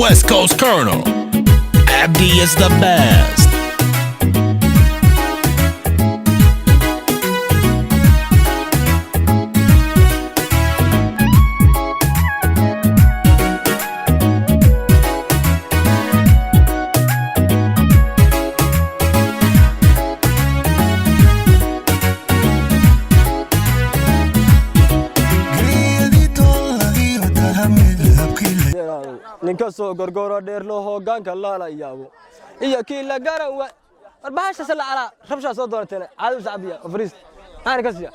West Coast Colonel. Abdi is the best. ninkaasoo gorgoro dheer loo hoggaanka laala yaabo iyo kii la garawa arbahasha sala ala rabsha soo doorteen caadi shacbiya fariis aan ka siya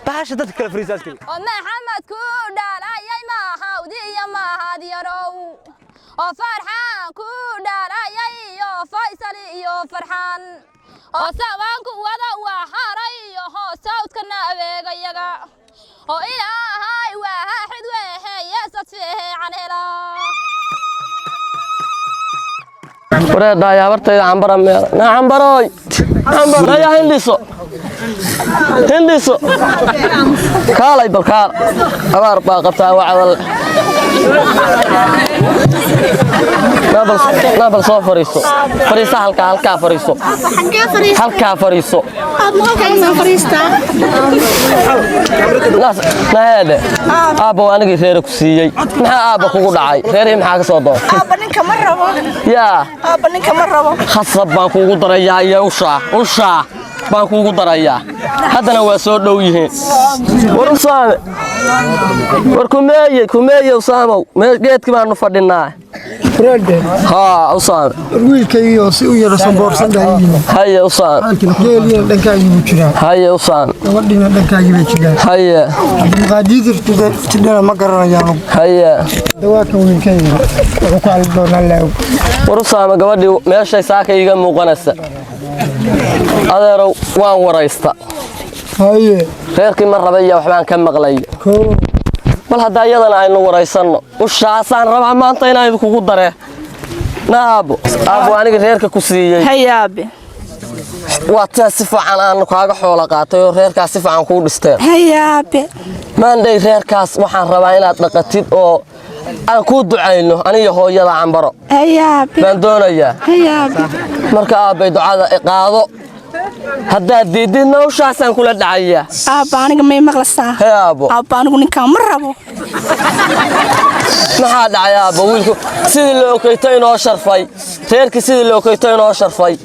bahasha dadka kala fariisaskii oo maxamed ku dhaalayay ma hawdiya ma hadiyarow oo farxaan ku dhaalayay iyo faysal iyo farxaan oo sawaanku wada waa haray iyo hoosawdkana adeegayaga oo ilaahay waaxid weeheeysa fiican hela wareeda yabartayda cambara meel na cambaroy cambara ya hindiso kaalay balkaal abaar baa qabtaa wacdal nabal soo fariiso halkaa fariiso naheede aabbo anigii reere ku siiyey maxaa aabba kugu dhacay reerihii maxaa ka soo doon aabba ninka ma rabo yaa aabba ninka ma rabo khasab baan kuugu darayaa iyo ushaa baan kuugu darayaa haddana waa soo dhow yihiin war usaame war kumeeye usaamow geedkii baanu fadhinaa ها أوصان ويلكي يوصي ويرسم بورسان دايين هيا أوصان جيلي دنكاي بوجرا هيا أوصان ودينا دنكاي بوجرا هيا قاديد تدنا ما قررنا هيا دواك ويلكي وقال دونا لا ورسام قبدي ماشي ساكا يجا مقنسة هذا وان وريستا هيا غيركي مرة بيا وحبان كم مغلي بل هذا يلا إنه وريسنا وشاسان ربع ما أنطينا يذكو قدره نابو أنا غيرك كسية هيا أبي واتسف عن أنك هاجا حولقات غيرك أسف عن كل استير هيا أبي ما عندي غيرك وحن ربعينات نقتيد أو أنا كود عينه أنا يهو يلا عن برا هيا أبي من دون إياه هيا أبي مركا أبي دعاء إقاضو هذا ديدنا وشاسن كل دعية أبا أنا كم يمغلسها يا أبو أبا أنا كوني كامر أبو ما حد يا أبو ويلكو سيد اللي كيتين أشرفي تيرك سيد اللي كيتين أشرفي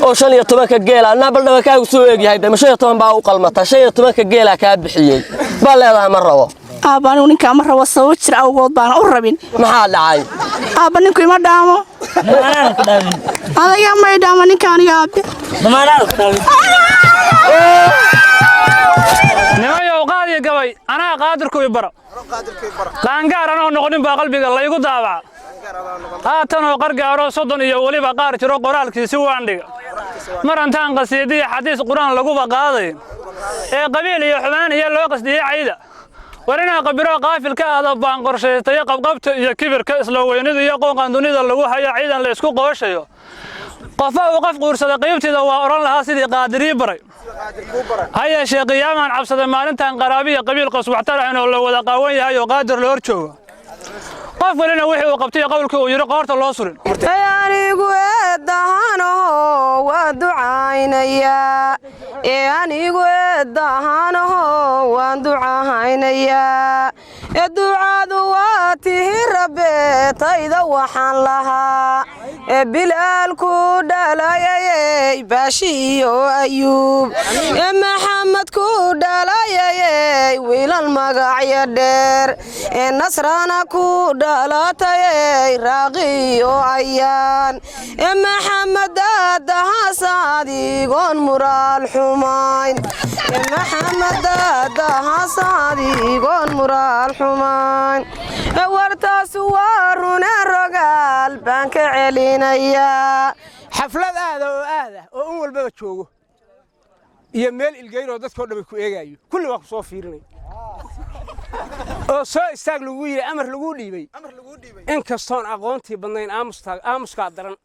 أوشان يتمك الجيل أنا بلد ما كان يسوي هيدا مش يتمك بقى قلمته شيء يتمك الجيل كاب بحيي بالله مرة أبا أنا كوني كامر وصوت أو قط بان أوربين ما حد عاي أبا أنا كوي ما دامو أنا يا ما يدامني كان يا أبي ما نمايو قاضي قوي أنا قادر كوي برا قانقار أنا نقولين بقلبي الله يقول دابع هاتنا وقرق أروس صدن يولي بقار تروق قرالك سوى عندي مرنتان قصيدي حديث قرآن لقوا بقاضي قبيل يا حمان هي اللي قصدي عيدة ورنا قبرا قافل كهذا بان قرشة تيقب قبت يا كبر كأسلو وينذ يقون قندوني ذا اللي هي عيدا ليسكو قوشة قفا وقف قرصة قيبتي ذا وأوران لها سيدي قادري بري هيا شيء قياما عبسة مالنتان قرابية قبيل قص واعترع انه لو ذا قوي هيا قادر لورتشو qof walina wixii uu qabtay qowlkii uu yiri qoorta loo surin anigu eedahano waa ducaynaya anigu eedahano waa ducaynaya ducadu waa tii rabbe tayda waxaan lahaa bilaal ku dhalayay baashi iyo ayuub maxamed ku dhalayay wiilal magacyo dheer nasrana ku dhalatay raaqiyo ayaan maxamed dahasaadigoon muraal xumayn maxamed dahasaadigoon muraal xumayn wartaas waa rune rogaal baan ka celinayaa xaflad aada oo in walbaba joogo iyo meel ilgeyn oo dadkoo dhan ku eegayo kulli waa ku soo fiirinay oo soo istaag lagu yiri amar lagu dhiibay in kastoon aqoontii badnayn aamuska daran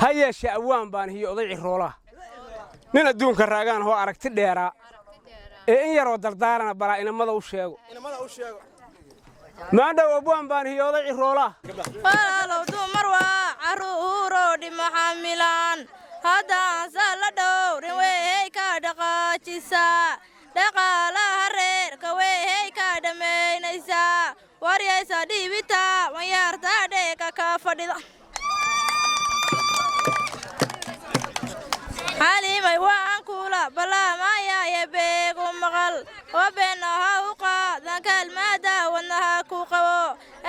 ha yeeshee awaan baan hiyo oday ciroolaha nin adduunka raagaan oo aragti dheeraa in yaroo dardaarana balaa inamada u sheego maadhow abwaan baan hiyo oday ciroolaha walaalow dumar waa caruuro dhima xamilaan haddaan saa la dhowrin weehey ka dhaqaajisaa dhaqaalaha reerka weehey ka dhammaynaysaa waryaysa dhiibitaa wanyaartaa dheega ka fadhida xalimay waan kula balaamayaye beegu maqal wabeenaha u qaadan kalmaada wadnaha ku qabo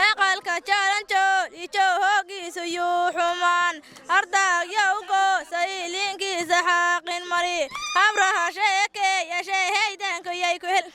eeqalka jaalanjood ijow hoogiisu yuu xumaan ardaagya u goosay liinkiisa xaaqin mari habraha sheekeeya sheehaydankayay ku hel